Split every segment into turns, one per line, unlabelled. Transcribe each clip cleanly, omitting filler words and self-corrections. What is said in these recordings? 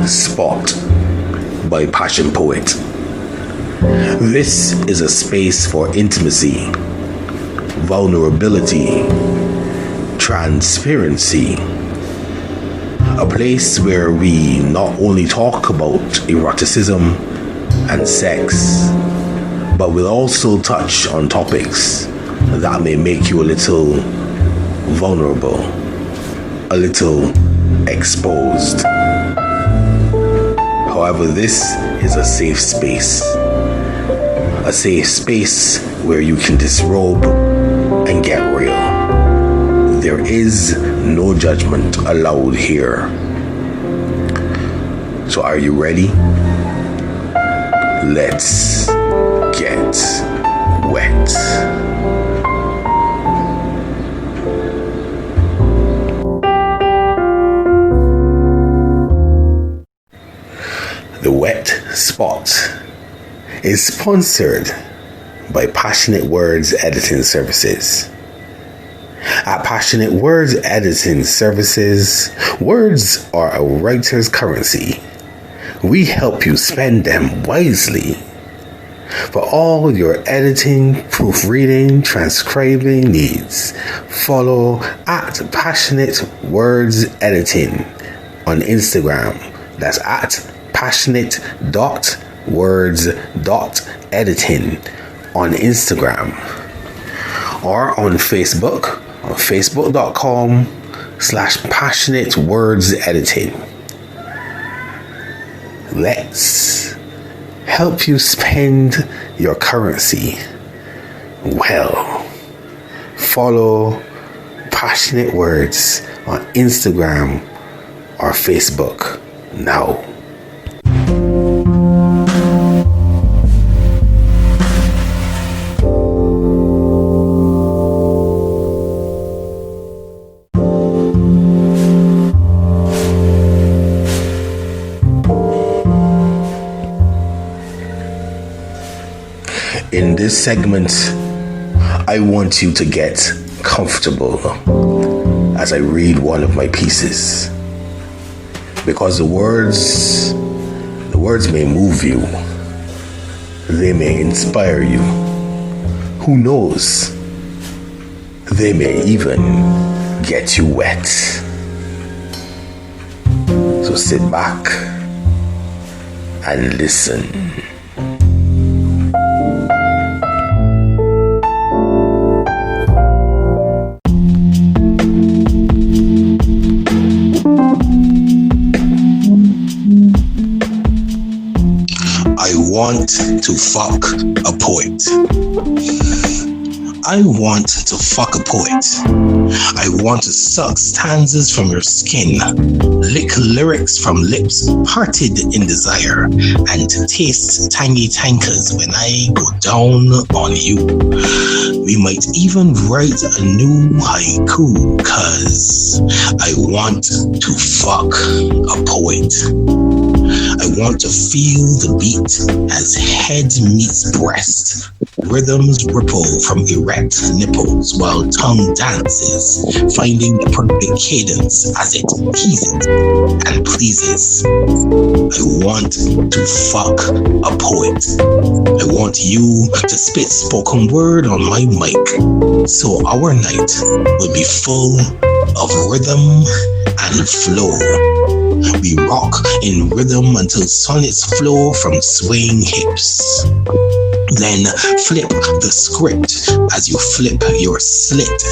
Spot by PassionPoet. This is a space for intimacy, vulnerability, transparency. A place where we not only talk about eroticism and sex, but we'll also touch on topics that may make you a little vulnerable, a little exposed. However, this is a safe space where you can disrobe and get real. There is no judgment allowed here. So are you ready? Let's get wet. The Wett Spot is sponsored by Passionate Words Editing Services. At Passionate Words Editing Services, words are a writer's currency. We help you spend them wisely. For all your editing, proofreading, transcribing needs, follow at Passionate Words Editing on Instagram. That's at passionate.words.editing on Instagram, or on Facebook on facebook.com/passionatewordsediting. Let's help you spend your currency well. Follow Passionate Words on Instagram or Facebook now. In this segment, I want you to get comfortable as I read one of my pieces, because the words may move you, they may inspire you. Who knows? They may even get you wet. So sit back and listen. I want to fuck a poet. I want to fuck a poet. I want to suck stanzas from your skin, lick lyrics from lips parted in desire, and taste tangy tankers when I go down on you. We might even write a new haiku, cause I want to fuck a poet. I want to feel the beat as head meets breast. Rhythms ripple from erect nipples while tongue dances, finding the perfect cadence as it teases and pleases. I want to fuck a poet. I want you to spit spoken word on my mic, so our night will be full of rhythm and flow. We rock in rhythm until sonnets flow from swaying hips. Then flip the script as you flip your slit,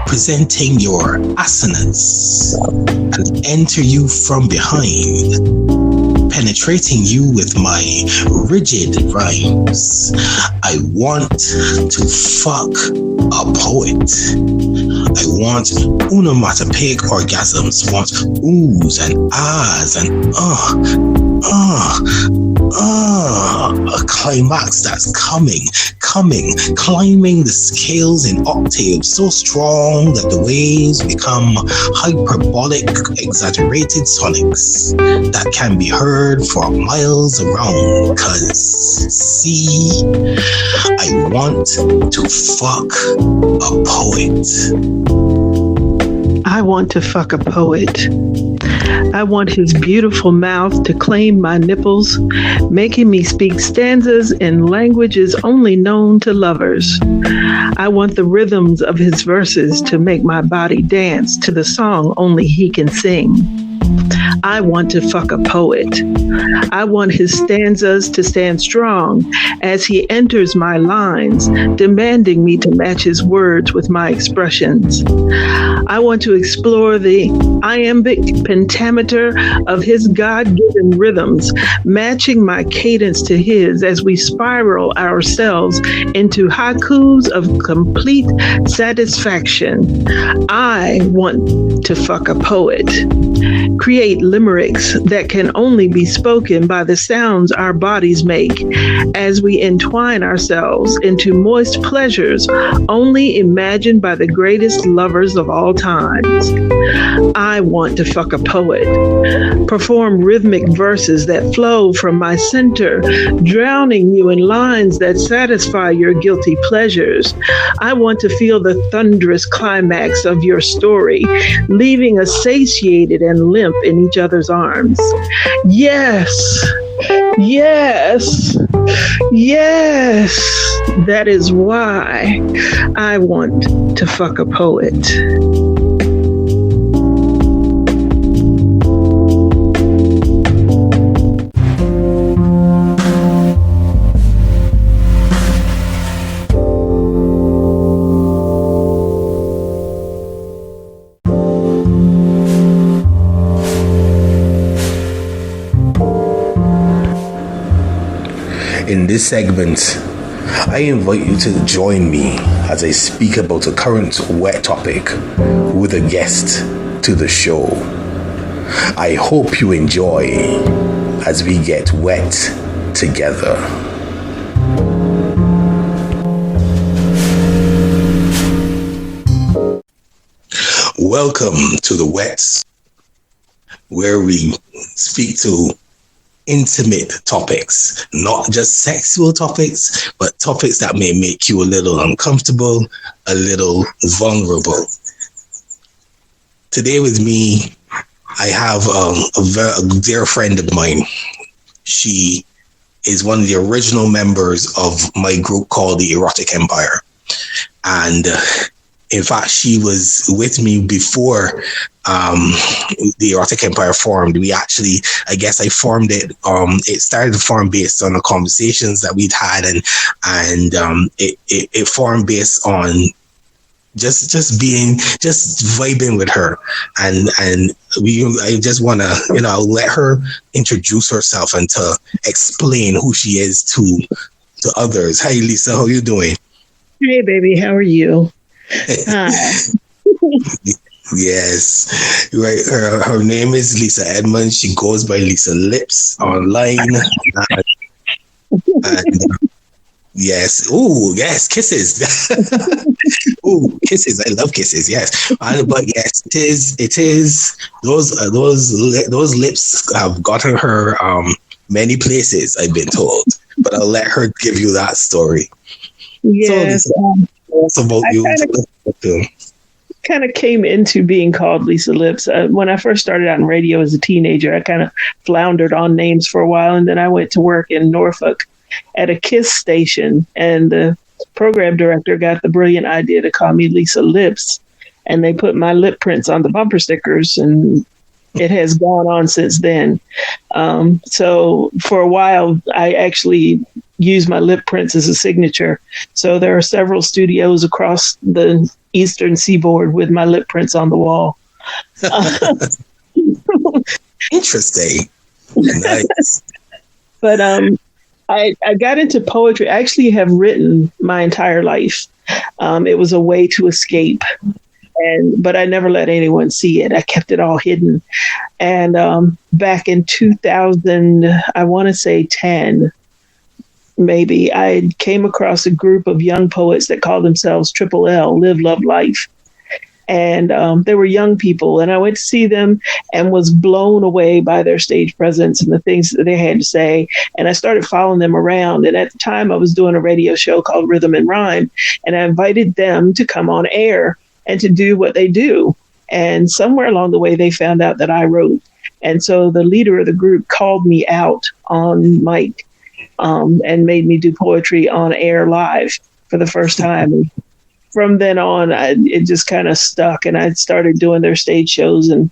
presenting your assonance, and enter you from behind, penetrating you with my rigid rhymes. I want to fuck a poet. I want onomatopoeic orgasms, want oohs and ahs and a climax that's coming, climbing the scales in octaves so strong that the waves become hyperbolic, exaggerated sonics that can be heard for miles around. Cause see, I want to fuck a poet.
I want to fuck a poet. I want his beautiful mouth to claim my nipples, making me speak stanzas in languages only known to lovers. I want the rhythms of his verses to make my body dance to the song only he can sing. I want to fuck a poet. I want his stanzas to stand strong as he enters my lines, demanding me to match his words with my expressions. I want to explore the iambic pentameter of his God-given rhythms, matching my cadence to his as we spiral ourselves into haikus of complete satisfaction. I want to fuck a poet. Create limericks that can only be spoken by the sounds our bodies make as we entwine ourselves into moist pleasures only imagined by the greatest lovers of all times. I want to fuck a poet. Perform rhythmic verses that flow from my center, drowning you in lines that satisfy your guilty pleasures. I want to feel the thunderous climax of your story, leaving us satiated and limp in each other's arms. Yes, yes, yes. That is why I want to fuck a poet.
In this segment, I invite you to join me as I speak about a current Wett topic with a guest to the show. I hope you enjoy as we get Wett together. Welcome to the Wetts, where we speak to intimate topics, not just sexual topics, but topics that may make you a little uncomfortable, a little vulnerable. Today with me, I have a dear friend of mine. She is one of the original members of my group called the EroticEmpire. And in fact, she was with me before the EroticEmpire formed. We actually, I guess I formed it. It started to form based on the conversations that we'd had, and it formed based on just vibing with her, and I just want to let her introduce herself and to explain who she is to others. Hi, Lisa, how you doing?
Hey, baby, how are you? Hi.
Yes, right. Her name is Lisa Edmonds. She goes by Lisa Lips online. And yes. Oh, yes, kisses. Oh, kisses. I love kisses. Yes. But yes, it is those lips have gotten her many places, I've been told. But I'll let her give you that story.
Yes.
So, about you.
Kind of came into being called Lisa Lips. When I first started out in radio as a teenager, I kind of floundered on names for a while, and then I went to work in Norfolk at a KISS station, and the program director got the brilliant idea to call me Lisa Lips, and they put my lip prints on the bumper stickers, and it has gone on since then. So for a while, I actually used my lip prints as a signature. So there are several studios across the Eastern Seaboard with my lip prints on the wall.
Interesting. Nice.
But I got into poetry. I actually have written my entire life. It was a way to escape. But I never let anyone see it. I kept it all hidden. And back in 2000, I want to say 10, maybe, I came across a group of young poets that called themselves Triple L, Live, Love, Life. And they were young people. And I went to see them and was blown away by their stage presence and the things that they had to say. And I started following them around. And at the time, I was doing a radio show called Rhythm and Rhyme. And I invited them to come on air and to do what they do. And somewhere along the way, they found out that I wrote. And so the leader of the group called me out on mic and made me do poetry on air live for the first time. And from then on, it just kind of stuck, and I started doing their stage shows and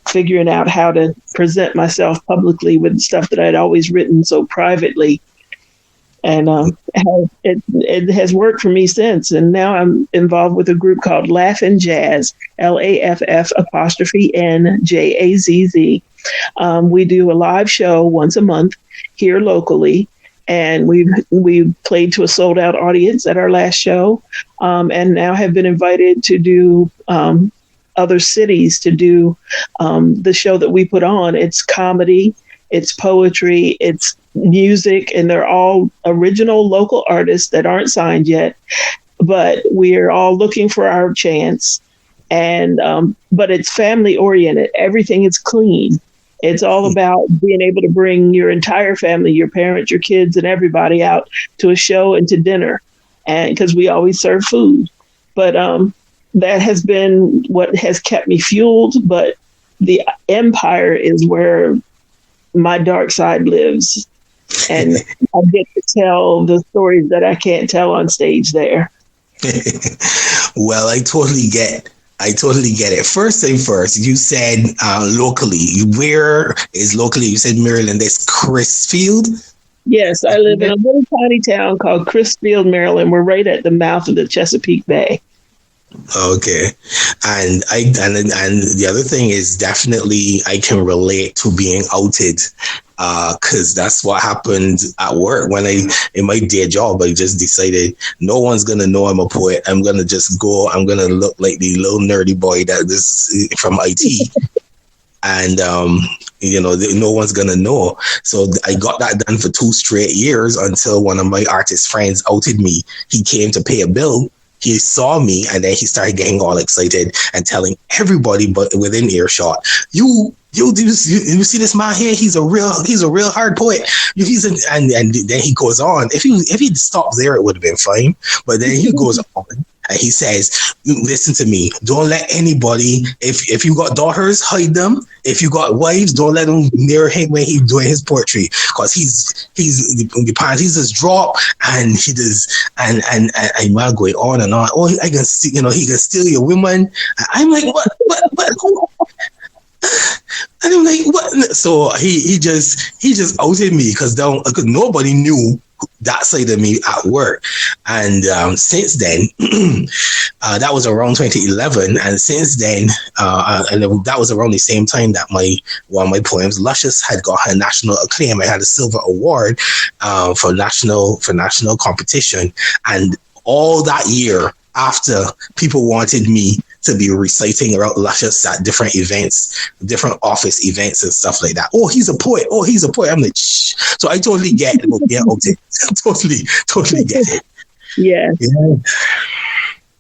figuring out how to present myself publicly with stuff that I'd always written so privately. And it has worked for me since. And now I'm involved with a group called Laughin' Jazz, LAFF''NJAZZ. We do a live show once a month here locally. And we played to a sold out audience at our last show, and now have been invited to do other cities to do the show that we put on. It's comedy, it's poetry, it's music, and they're all original local artists that aren't signed yet, but we're all looking for our chance. And but it's family oriented. Everything is clean. It's all about being able to bring your entire family, your parents, your kids, and everybody out to a show and to dinner, and because we always serve food. But that has been what has kept me fueled. But the empire is where my dark side lives, and I get to tell the stories that I can't tell on stage there.
Well, I totally get it. First thing first, you said locally. Where is locally? You said Maryland. There's Crisfield?
Yes, I live in a little tiny town called Crisfield, Maryland. We're right at the mouth of the Chesapeake Bay.
Okay. And the other thing is definitely I can relate to being outed. Because that's what happened at work when in my day job, I just decided no one's going to know I'm a poet. I'm going to look like the little nerdy boy that this is from IT. And, no one's going to know. So I got that done for 2 straight years until one of my artist friends outed me. He came to pay a bill. He saw me and then he started getting all excited and telling everybody but within earshot, you see this man here? He's a real hard poet. And then he goes on. If he'd stopped there, it would have been fine. But then he goes on and he says, "Listen to me. Don't let anybody. If you got daughters, hide them. If you got wives, don't let them near him when he's doing his poetry, because he's the panties just drop and he does and man going on and on. Oh, I can see, he can steal your woman." I'm like, what? And I'm like, what? So he just outed me because nobody knew that side of me at work. And since then, that was around 2011. And since then, and that was around the same time that one of my poems, Luscious, had got her national acclaim. I had a silver award for national competition. And all that year, after people wanted me to be reciting about Luscious at different events, different office events and stuff like that. Oh, he's a poet. I'm like, shh. So I totally get it. Yeah, okay. totally get it.
Yeah.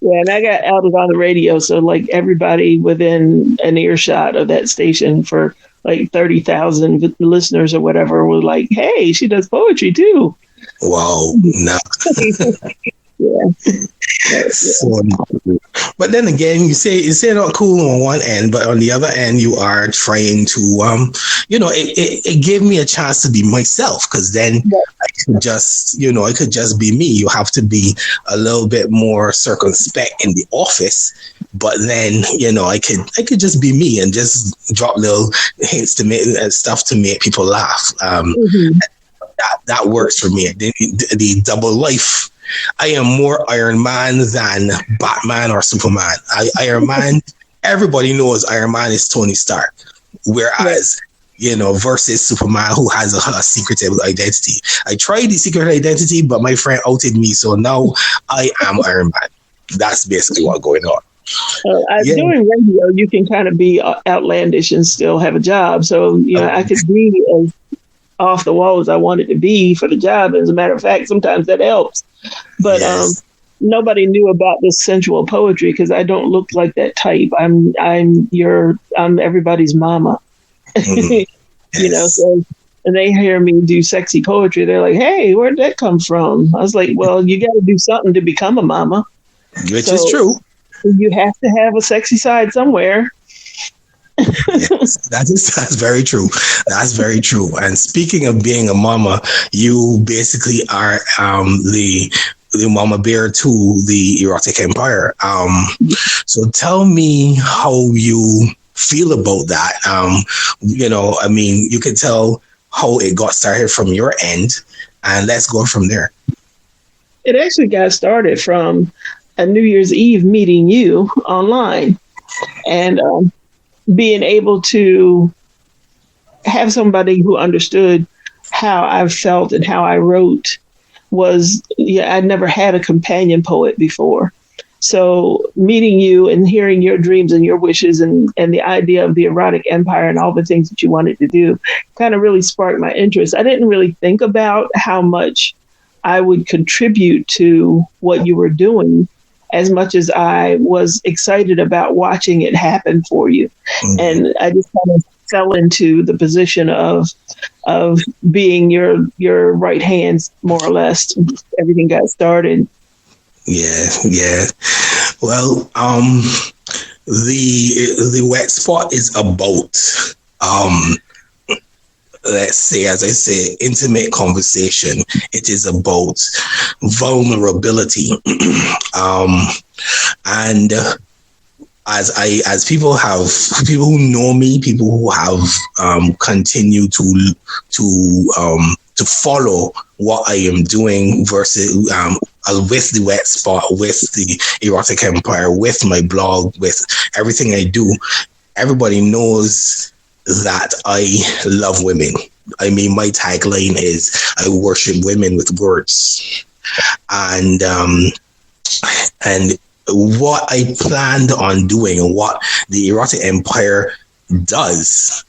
Yeah, and I got outed on the radio, so like everybody within an earshot of that station for like 30,000 listeners or whatever were like, "Hey, she does poetry too."
Wow. No.
Yeah.
So, but then again, you say not cool on one end, but on the other end, you are trying to, it gave me a chance to be myself, because then I could just be me. You have to be a little bit more circumspect in the office, but then, I could just be me and just drop little hints to make stuff to make people laugh. That works for me. The double life. I am more Iron Man than Batman or Superman. Iron Man, everybody knows Iron Man is Tony Stark. Whereas, versus Superman, who has a secretive identity. I tried the secret identity, but my friend outed me. So now I am Iron Man. That's basically what's going on.
Doing radio, you can kind of be outlandish and still have a job. So, I could be as off the wall as I wanted to be for the job. As a matter of fact, sometimes that helps. But yes. Nobody knew about this sensual poetry because I don't look like that type. I'm everybody's mama.
Yes.
So, and they hear me do sexy poetry. They're like, "Hey, where'd that come from?" I was like, "Well, you got to do something to become a mama."
Which is true.
You have to have a sexy side somewhere.
Yes, that's very true. That's very true. And speaking of being a mama, you basically are the mama bear to the Erotic Empire. So tell me how you feel about that. I mean, you can tell how it got started from your end, and let's go from there.
It actually got started from a New Year's Eve meeting you online, and being able to have somebody who understood how I felt and how I wrote was, I'd never had a companion poet before. So meeting you and hearing your dreams and your wishes and the idea of the Erotic Empire and all the things that you wanted to do kind of really sparked my interest. I didn't really think about how much I would contribute to what you were doing as much as I was excited about watching it happen for you. Mm-hmm. And I just kind of fell into the position of being your right hand, more or less. Everything got started.
Yeah. Well, the Wett spot is about let's say, as I say, intimate conversation. It is about vulnerability. And as people who know me, people who have continued to follow what I am doing versus with the Wett spot, with the Erotic Empire, with my blog, with everything I do, everybody knows that I love women. I mean, my tagline is I worship women with words. And what I planned on doing and what the Erotic Empire does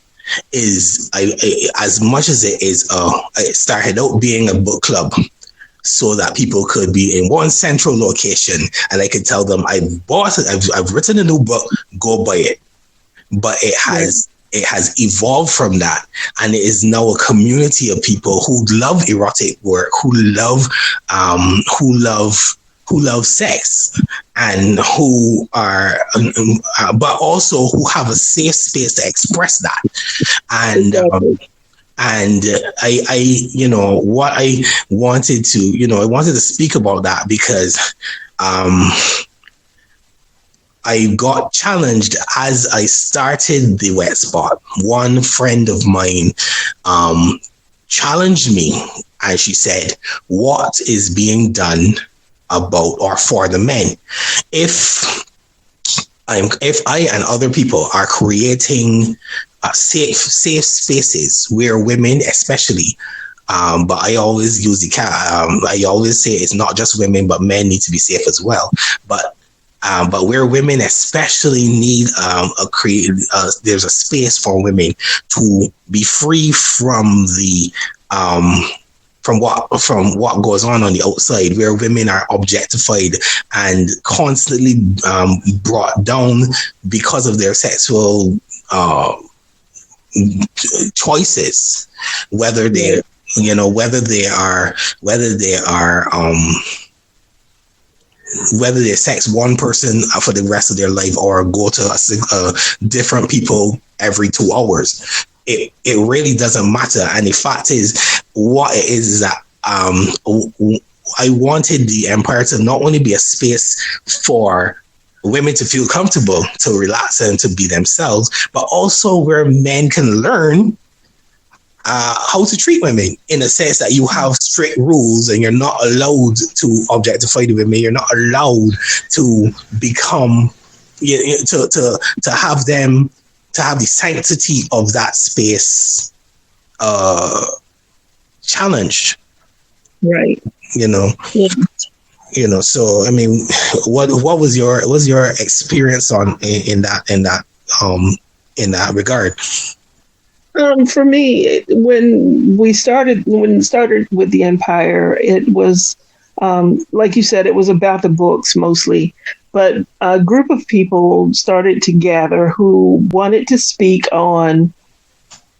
is I as much as it is it started out being a book club so that people could be in one central location and I could tell them I've written a new book, go buy it. But it has evolved from that, and it is now a community of people who love erotic work, who love sex, and who are, but also who have a safe space to express that. And and I what I wanted to speak about that because I got challenged as I started the Wett spot. One friend of mine challenged me, and she said, "What is being done about or for the men? If I and other people are creating safe spaces where women, especially." But I always use I always say it's not just women, but men need to be safe as well. But where women especially need there's a space for women to be free from the from what goes on the outside, where women are objectified and constantly brought down because of their sexual choices, whether they whether they sex one person for the rest of their life or go to different people every 2 hours. It really doesn't matter. And the fact is, what it is that I wanted the Empire to not only be a space for women to feel comfortable, to relax and to be themselves, but also where men can learn how to treat women, in a sense that you have strict rules and you're not allowed to objectify the women. You're not allowed to become, to have them, to have the sanctity of that space challenged. Right. Yeah. So I mean, what was your experience in that regard?
For me, when we started with the Empire, it was, like you said, it was about the books mostly. But a group of people started to gather who wanted to speak on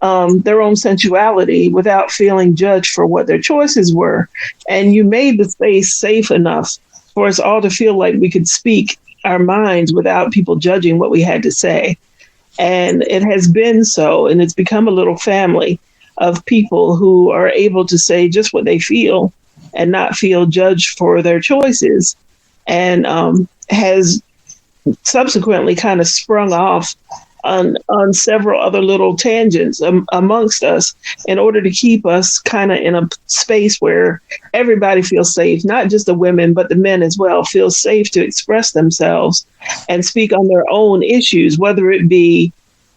their own sensuality without feeling judged for what their choices were. And you made the space safe enough for us all to feel like we could speak our minds without people judging what we had to say. And it has been so, and it's become a little family of people who are able to say just what they feel and not feel judged for their choices, and has subsequently kind of sprung off on several other little tangents amongst us in order to keep us kind of in a space where everybody feels safe, not just the women, but the men as well, feel safe to express themselves and speak on their own issues, whether it be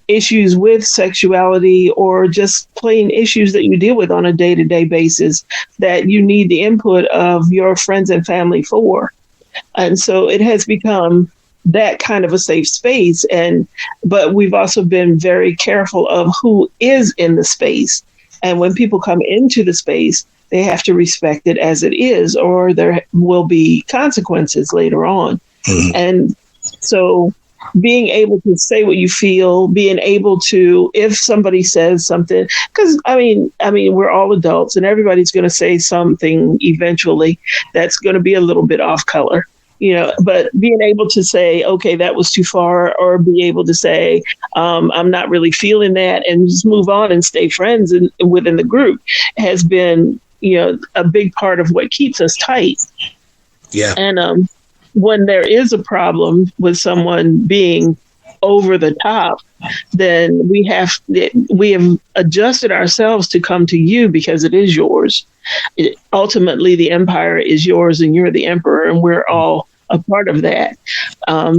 issues with sexuality or just plain issues that you deal with on a day-to-day basis that you need the input of your friends and family for. And so it has become that kind of a safe space. But we've also been very careful of who is in the space. And when people come into the space, they have to respect it as it is, or there will be consequences later on. Mm-hmm. And so being able to say what you feel, being able to, if somebody says something, because I mean, we're all adults and everybody's going to say something eventually that's going to be a little bit off color. But being able to say, okay, that was too far, or be able to say, I'm not really feeling that, and just move on and stay friends within the group has been, a big part of what keeps us tight.
Yeah.
And when there is a problem with someone being over the top, then we have adjusted ourselves to come to you because it is yours. Ultimately, the empire is yours and you're the emperor, and we're all a part of that.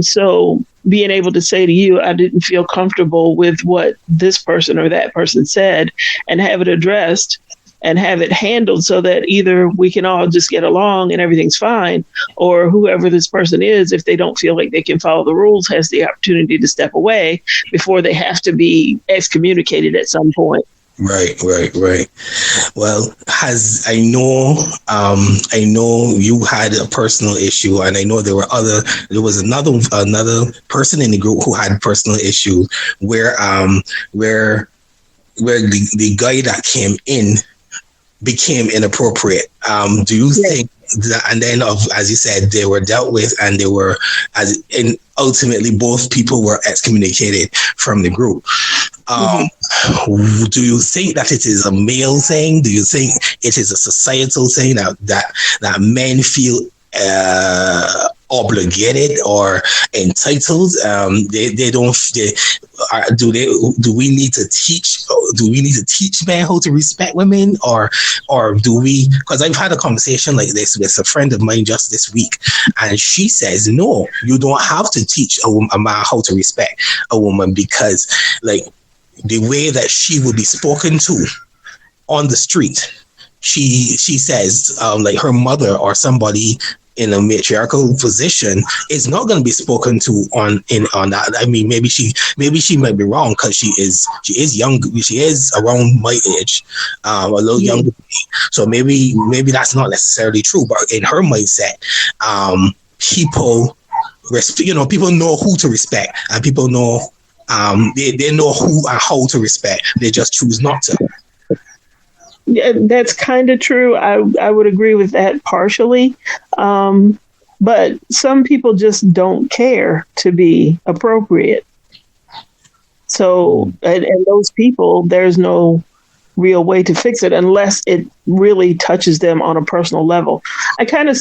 So being able to say to you, I didn't feel comfortable with what this person or that person said, and have it addressed and have it handled so that either we can all just get along and everything's fine, or whoever this person is, if they don't feel like they can follow the rules, has the opportunity to step away before they have to be excommunicated at some point.
Right. Well, I know you had a personal issue, and I know there was another person in the group who had personal issue where the guy that came in became inappropriate. Do you think that, and then as you said, they were dealt with, and and ultimately both people were excommunicated from the group. Do you think that it is a male thing? Do you think it is a societal thing that men feel obligated or entitled? Do we need to teach men how to respect women, or do we? Because I've had a conversation like this with a friend of mine just this week, and she says, no, you don't have to teach a man how to respect a woman, because like the way that she would be spoken to on the street, she says like her mother or somebody in a matriarchal position is not going to be spoken to on that. I mean, maybe she might be wrong, because she is young. She is around my age, a little younger than me. So maybe that's not necessarily true. But in her mindset, people know who to respect, and people know they know who and how to respect. They just choose not to.
Yeah, that's kind of true. I would agree with that partially. But some people just don't care to be appropriate. So, and those people, there's no real way to fix it unless it really touches them on a personal level. I kind of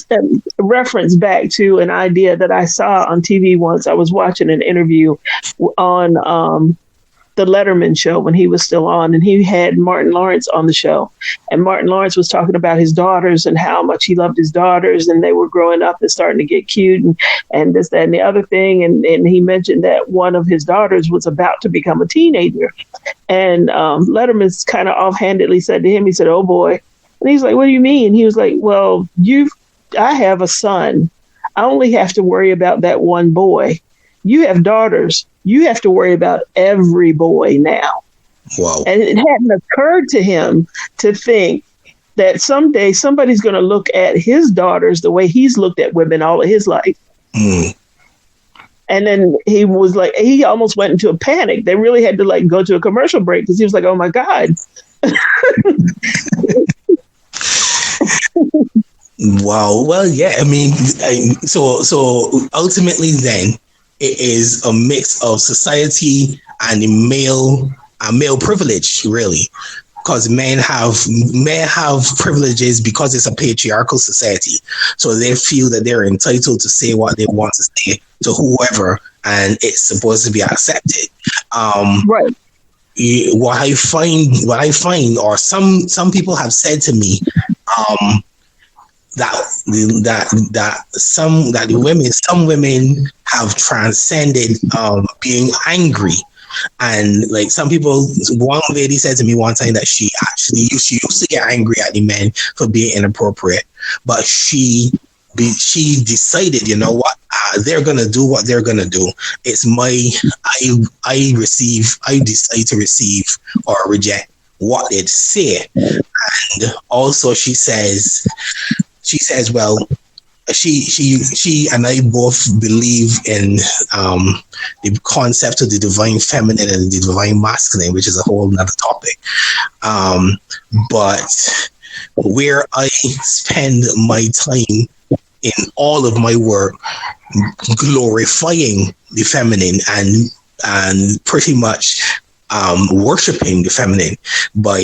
reference back to an idea that I saw on TV once. I was watching an interview on the Letterman show when he was still on, and he had Martin Lawrence on the show, and Martin Lawrence was talking about his daughters and how much he loved his daughters, and they were growing up and starting to get cute and this, that, and the other thing. And he mentioned that one of his daughters was about to become a teenager, and Letterman's kind of offhandedly said to him, he said, "Oh boy." And he's like, "What do you mean?" He was like, "Well, I have a son. I only have to worry about that one boy. You have daughters. You have to worry about every boy now."
Wow.
And it hadn't occurred to him to think that someday somebody's going to look at his daughters the way he's looked at women all of his life. Mm. And then he was like, he almost went into a panic. They really had to go to a commercial break, because he was like, "Oh my God."
Wow. Well, yeah. I mean, so ultimately then, it is a mix of society and male privilege, really, because men have privileges because it's a patriarchal society. So they feel that they're entitled to say what they want to say to whoever, and it's supposed to be accepted.
Right.
What I find, or some people have said to me, that some women have transcended being angry. And like some people, one lady said to me one time that she used to get angry at the men for being inappropriate, but she decided, you know what, they're gonna do what they're gonna do. It's I decide to receive or reject what they say. And also she says, well, she and I both believe in the concept of the divine feminine and the divine masculine, which is a whole nother topic. But where I spend my time in all of my work glorifying the feminine and pretty much worshiping the feminine by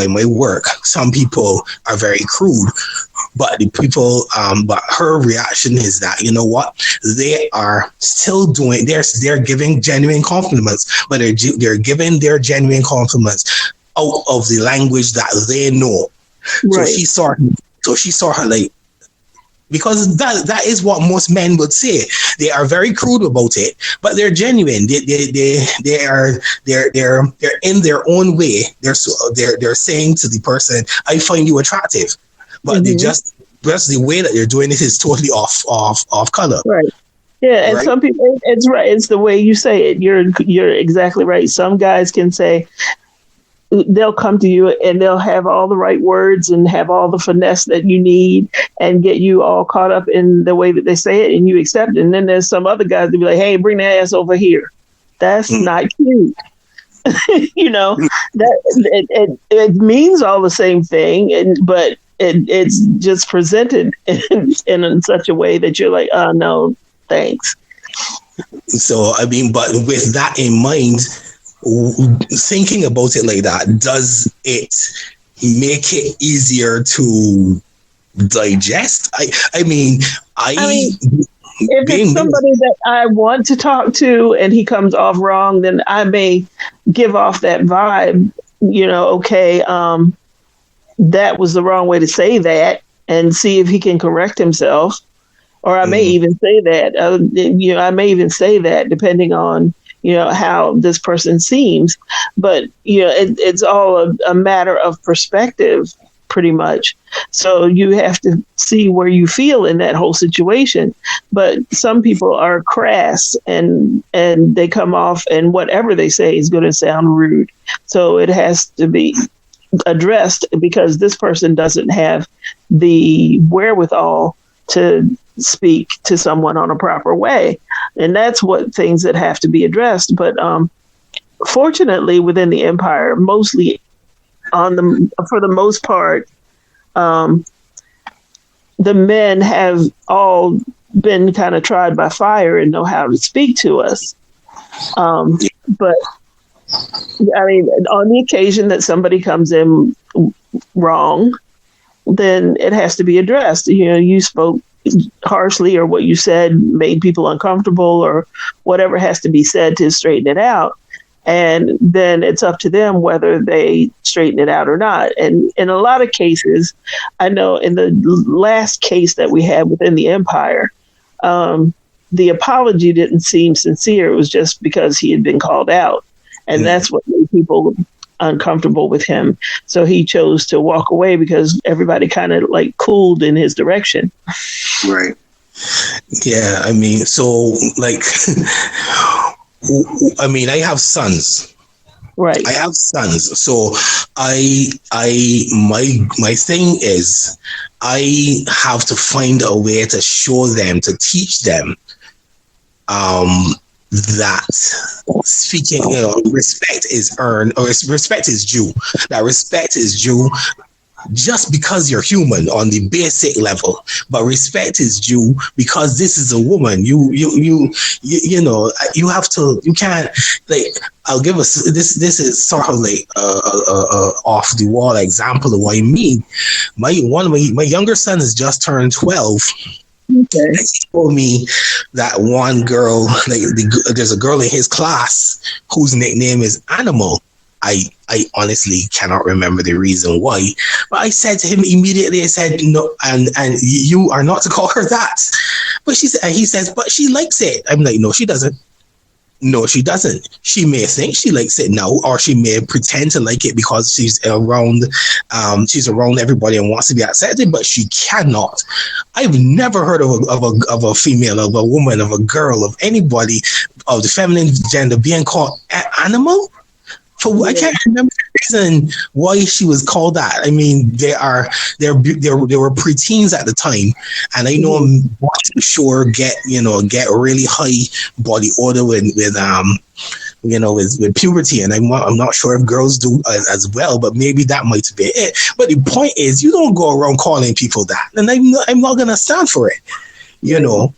my work. Some people are very crude, but but her reaction is that, you know what, they are still doing, they're giving genuine compliments, but they're giving their genuine compliments out of the language that they know. Right. So she saw her like, because that is what most men would say. They are very crude about it, but they're genuine. They're in their own way. They're saying to the person, "I find you attractive," but they just the way that they're doing it is totally off color.
Right. Yeah, and right? Some people, it's right. It's the way you say it. You're exactly right. Some guys can say, they'll come to you and they'll have all the right words and have all the finesse that you need and get you all caught up in the way that they say it and you accept it. And then there's some other guys that be like, hey, bring that ass over here. That's not cute. You know, that it means all the same thing, but it's just presented in such a way that you're like, oh, no, thanks.
So, I mean, but with that in mind, thinking about it like that, does it make it easier to digest? I mean, if it's somebody that I want to talk to and he comes off wrong, then I may give off that vibe, you know, okay, that was the wrong way to say that, and see if he can correct himself. Or I may even say that, I may even say that depending on, you know, how this person seems. But, you know, it's all a matter of perspective, pretty much. So you have to see where you feel in that whole situation. But some people are crass and they come off and whatever they say is going to sound rude. So it has to be addressed because this person doesn't have the wherewithal to speak to someone on a proper way. And that's what things that have to be addressed. But fortunately, within the empire, mostly for the most part, the men have all been kind of tried by fire and know how to speak to us. But I mean, on the occasion that somebody comes in wrong, then it has to be addressed. You know, you spoke harshly, or what you said made people uncomfortable, or whatever has to be said to straighten it out. And then it's up to them whether they straighten it out or not. And in a lot of cases, I know in the last case that we had within the empire, the apology didn't seem sincere. It was just because he had been called out. And that's what made people uncomfortable with him. So he chose to walk away because everybody kind of like cooled in his direction. Right. Yeah. I mean, so like, I mean, I have sons.
Right.
I have sons. So my thing is I have to find a way to show them, to teach them, that speaking, you know, respect is earned, or respect is due. That respect is due just because you're human on the basic level, but respect is due because this is a woman. You know, you have to, you can't, like, I'll give us this is sort of like off the wall example of what I mean. My younger son has just turned 12. Okay. He told me that one girl, like there's a girl in his class whose nickname is Animal. I honestly cannot remember the reason why, but I said to him immediately, I said, no, and you are not to call her that. But he says, but she likes it. I'm like, no, she doesn't. No, she doesn't. She may think she likes it now, or she may pretend to like it because she's around everybody and wants to be accepted, but she cannot. I've never heard of a female, of a woman, of a girl, of anybody of the feminine gender being called animal. I can't remember the reason why she was called that. I mean, they were preteens at the time, and I know boys for sure get really high body odor with puberty, and I'm not sure if girls do as well, but maybe that might be it. But the point is, you don't go around calling people that, and I'm not gonna stand for it, you know.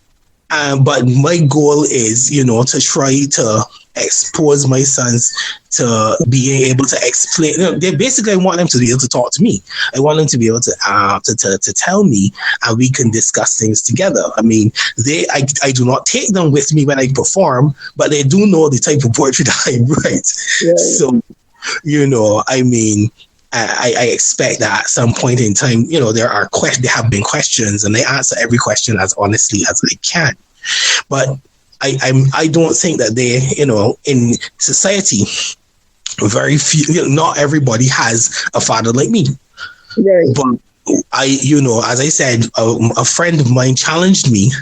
But my goal is, to try to expose my sons to being able to explain. Basically, I want them to be able to talk to me. I want them to be able to tell me, and we can discuss things together. I mean, I do not take them with me when I perform, but they do know the type of poetry that I write. Yeah. So, I mean, I expect that at some point in time, there have been questions, and I answer every question as honestly as I can. But I don't think that they, in society, very few, not everybody has a father like me. Right. But as I said, a friend of mine challenged me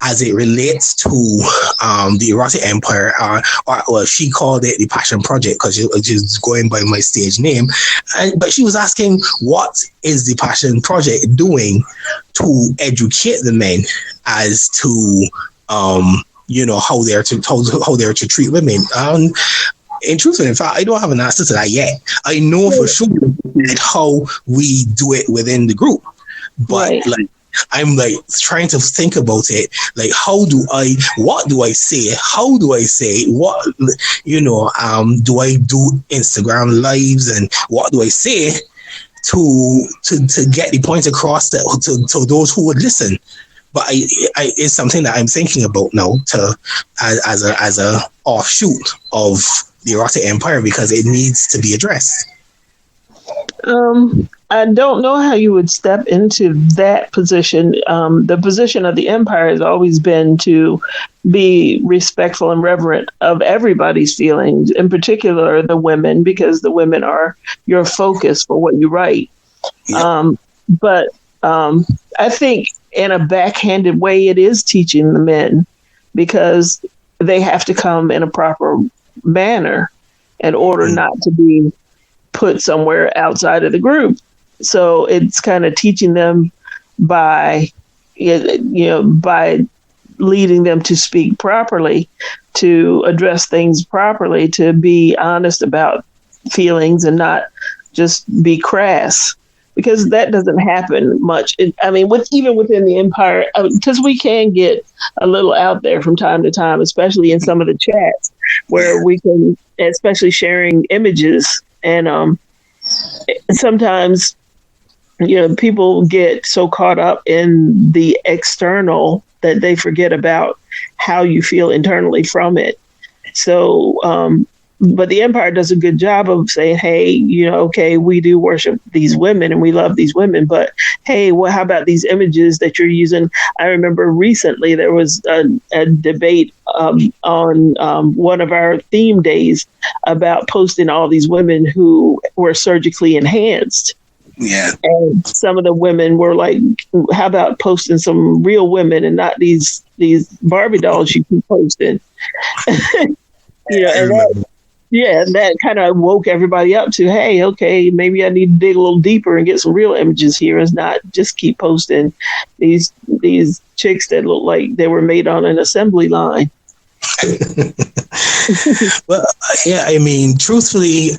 as it relates to the Erotic Empire, or she called it the Passion Project because she's going by my stage name. But she was asking, what is the Passion Project doing to educate the men as to how they're to treat women? In truth and in fact, I don't have an answer to that yet. I know for sure how we do it within the group, but I'm trying to think about it. Like, what do I say? How do I say it? What, do I do Instagram lives, and what do I say to get the point across to those who would listen? But it's something that I'm thinking about now as a offshoot of the Erotic Empire, because it needs to be addressed.
I don't know how you would step into that position. The position of the empire has always been to be respectful and reverent of everybody's feelings, in particular the women, because the women are your focus for what you write. Yep. But I think in a backhanded way, it is teaching the men, because they have to come in a proper manner in order not to be put somewhere outside of the group. So it's kind of teaching them by leading them to speak properly, to address things properly, to be honest about feelings and not just be crass, because that doesn't happen much. Even within the empire, because we can get a little out there from time to time, especially in some of the chats where we can, especially sharing images. And sometimes, people get so caught up in the external that they forget about how you feel internally from it. So, but the empire does a good job of saying, hey, okay, we do worship these women and we love these women, but hey, how about these images that you're using? I remember recently there was a debate on one of our theme days about posting all these women who were surgically enhanced.
Yeah. And
some of the women were like, how about posting some real women and not these Barbie dolls you keep posting? And that kind of woke everybody up to, hey, okay, maybe I need to dig a little deeper and get some real images here, and not just keep posting these chicks that look like they were made on an assembly line.
Well, yeah, I mean, truthfully,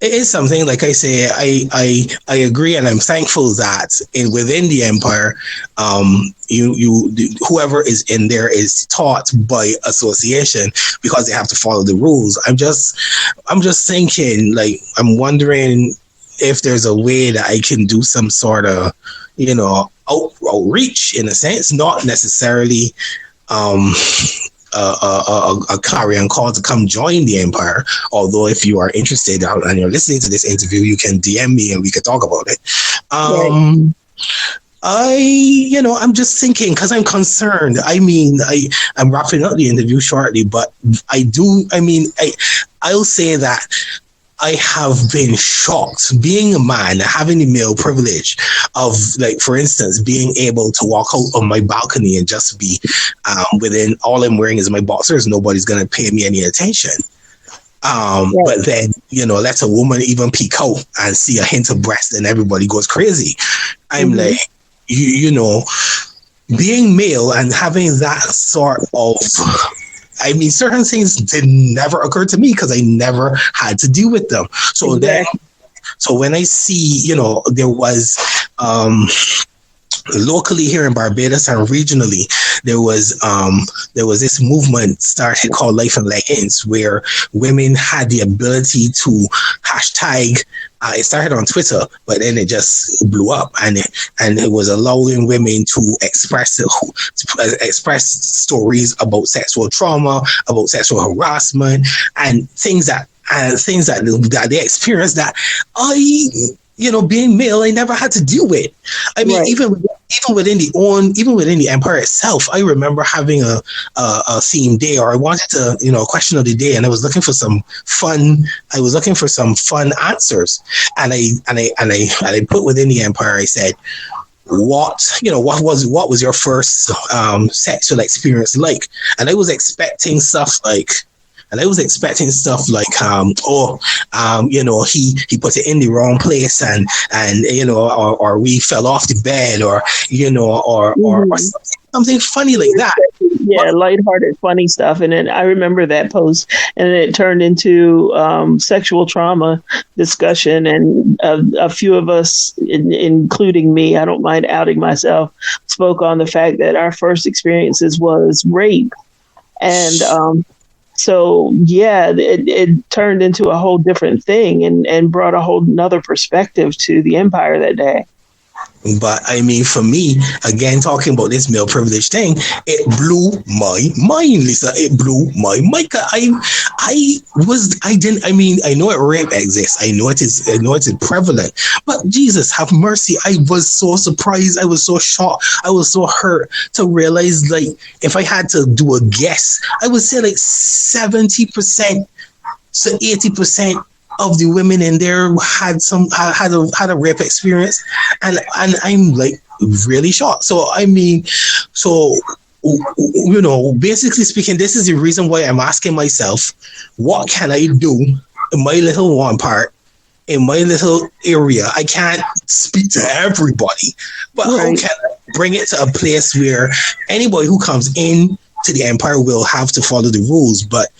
it is something, like I say, I agree, and I'm thankful that within the empire, you whoever is in there is taught by association because they have to follow the rules. I'm just thinking, like, I'm wondering if there's a way that I can do some sort of, outreach, in a sense, not necessarily a carrion call to come join the empire. Although if you are interested and you're listening to this interview, you can DM me and we can talk about it.
Right.
I'm just thinking, because I'm concerned. I'm wrapping up the interview shortly, but I'll say that I have been shocked, being a man, having the male privilege of, like, for instance, being able to walk out on my balcony and just be within, all I'm wearing is my boxers. Nobody's going to pay me any attention. But then, let a woman even peek out and see a hint of breast and everybody goes crazy. I'm like, being male and having that sort of, certain things did never occur to me because I never had to deal with them. So so when I see, there was locally here in Barbados and regionally, there was this movement started called Life in Leggings, where women had the ability to hashtag. It started on Twitter, but then it just blew up, and it was allowing women to express stories about sexual trauma, about sexual harassment, and things that they experienced that being male, I never had to deal with. Even within the empire itself, I remember having a theme day, or I wanted to, a question of the day, and I was looking for some fun. I was looking for some fun answers, and I put within the empire. I said, what was your first sexual experience like? And I was expecting stuff like. He put it in the wrong place, and or we fell off the bed, or something funny like that.
Yeah, lighthearted, funny stuff. And then I remember that post, and it turned into sexual trauma discussion, and a few of us, including me, I don't mind outing myself, spoke on the fact that our first experiences was rape, and. So, yeah, it turned into a whole different thing and brought a whole nother perspective to the empire that day.
But for me, again, talking about this male privilege thing, it blew my mind, Lisa. It blew my mind. I know rape exists. I know it is prevalent. But Jesus have mercy. I was so surprised. I was so shocked. I was so hurt to realize, like, if I had to do a guess, I would say like 70% to 80% of the women in there had a rape experience, and I'm like really shocked. So basically speaking, this is the reason why I'm asking myself, what can I do in my little one part, in my little area? I can't speak to everybody, but how can I bring it to a place where anybody who comes in to the empire will have to follow the rules? But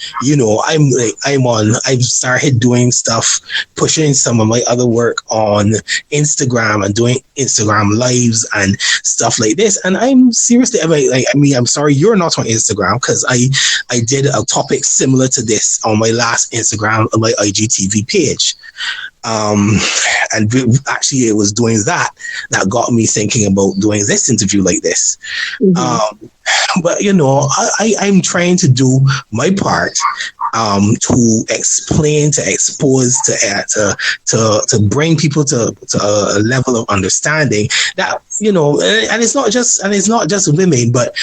I've started doing stuff, pushing some of my other work on Instagram and doing Instagram lives and stuff like this. And I'm seriously, I'm sorry you're not on Instagram, because I did a topic similar to this on my last Instagram, on my IGTV page. And actually it was doing that got me thinking about doing this interview like this. Mm-hmm. But I'm trying to do my part to explain, to expose, to bring people to a level of understanding that, and it's not just women, but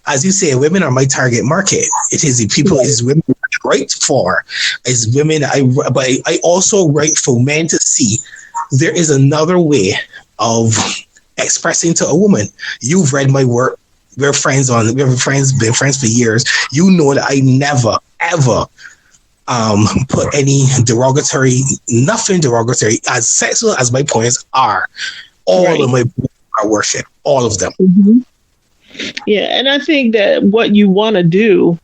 as you say, women are my target market. It is the people, it is women I write for. It's women but I also write for men to see there is another way of expressing to a woman. You've read my work. We're friends, been friends for years. You know that I never, ever put any nothing derogatory, as sexual as my poems are. All of my poems are worship, all of them.
Mm-hmm. Yeah, and I think that what you want to do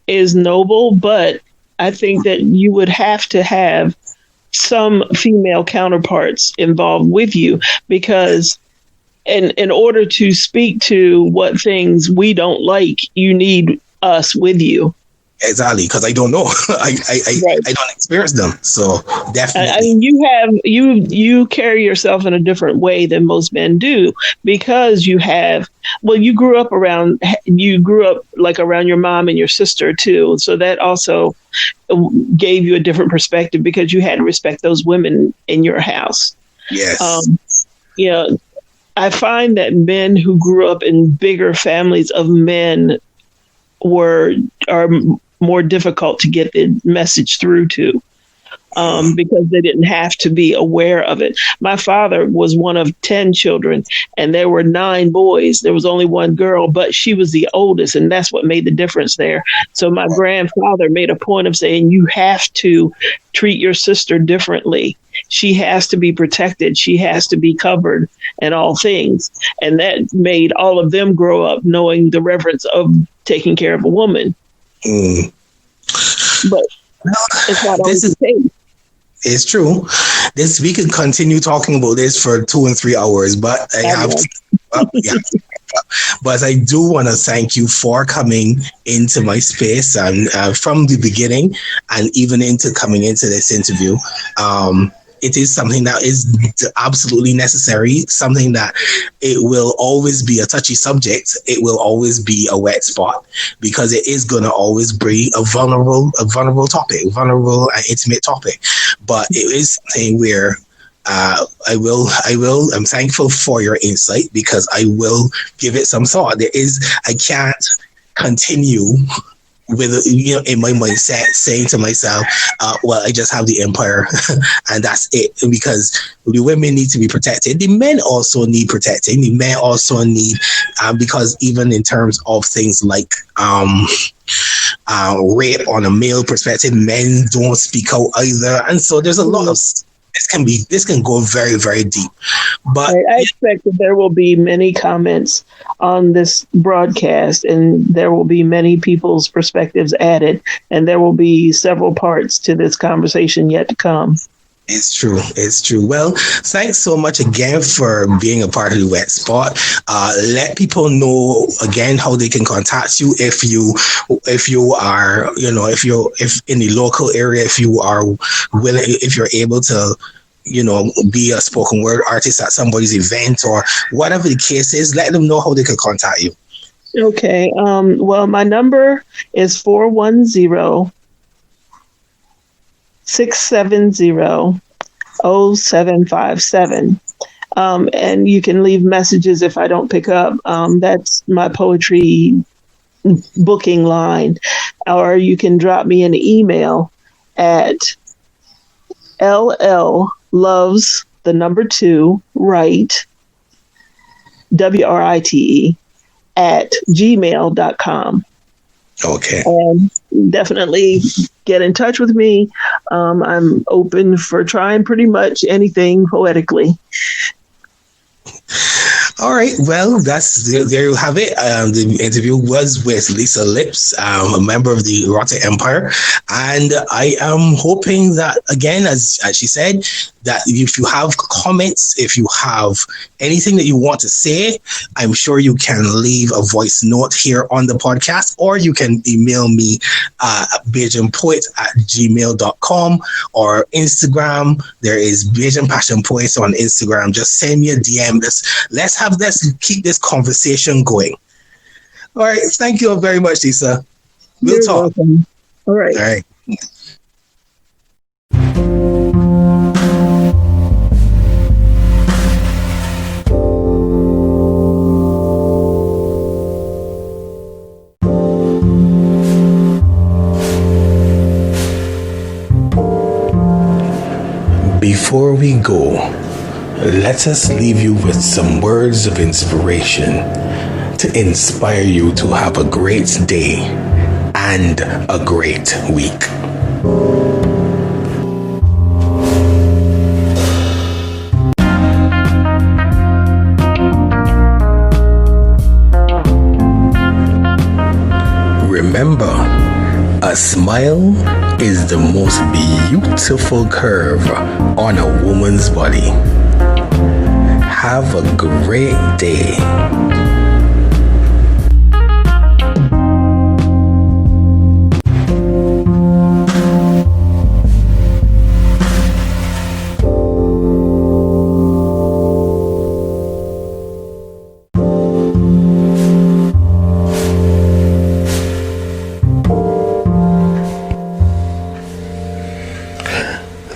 is noble, but I think that you would have to have some female counterparts involved with you, because in order to speak to what things we don't like, you need us with you.
Exactly, because I don't know. I don't experience them. So definitely.
I mean, you carry yourself in a different way than most men do, because you grew up around your mom and your sister too. So that also gave you a different perspective, because you had to respect those women in your house.
Yes.
I find that men who grew up in bigger families of men are more difficult to get the message through to, because they didn't have to be aware of it. My father was one of 10 children, and there were 9 boys. There was only 1 girl, but she was the oldest, and that's what made the difference there. So my grandfather made a point of saying, you have to treat your sister differently. She has to be protected. She has to be covered in all things. And that made all of them grow up knowing the reverence of taking care of a woman.
Mm.
But it's not always the case.
It's true. We could continue talking about this for 2 and 3 hours, but I have to. But I do want to thank you for coming into my space and from the beginning, and even into coming into this interview. It is something that is absolutely necessary, something that it will always be a touchy subject. It will always be a wet spot, because it is going to always be a vulnerable topic, vulnerable and intimate topic. But it is something where I'm thankful for your insight, because I will give it some thought. I can't continue with, in my mindset, saying to myself, I just have the empire and that's it, because the women need to be protected. The men also need protecting. The men also need, because even in terms of things like rape on a male perspective, men don't speak out either. And so there's a lot of, this can go very, very deep. But
I expect that there will be many comments on this broadcast, and there will be many people's perspectives added, and there will be several parts to this conversation yet to come.
It's true. It's true. Well, thanks so much again for being a part of the Wet Spot. Let people know again how they can contact you if you are, if in the local area, if you are willing, if you're able to, be a spoken word artist at somebody's event or whatever the case is. Let them know how they can contact you.
Okay. Well, my number is 410-670-0757. And you can leave messages if I don't pick up. That's my poetry booking line. Or you can drop me an email at LLloves2write, WRITE, @gmail.com.
Okay.
And definitely get in touch with me. I'm open for trying pretty much anything poetically.
All right. Well, there you have it. The interview was with Lisa Lips, a member of the EroticEmpire. And I am hoping that, again, as she said, that if you have comments, if you have anything that you want to say, I'm sure you can leave a voice note here on the podcast, or you can email me PassionPoet@gmail.com, or Instagram. There is PassionPoet on Instagram. Just send me a DM. Let's keep this conversation going. All right. Thank you very much, Lisa. We'll talk.
Welcome. All right.
All right. Before we go, let us leave you with some words of inspiration to inspire you to have a great day and a great week. Remember, a smile is the most beautiful curve on a woman's body. Have a great day.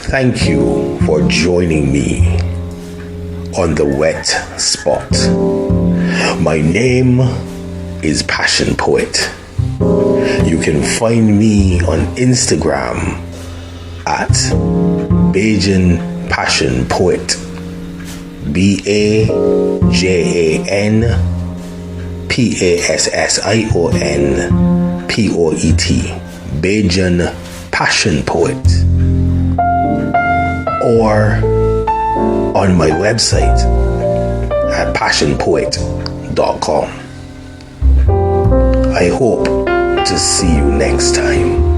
Thank you for joining me on the Wett Spot. My name is PassionPoet. You can find me on Instagram at Bajan PassionPoet. BAJANPASSIONPOET. Bajan PassionPoet. Or on my website at PassionPoet.com. I hope to see you next time.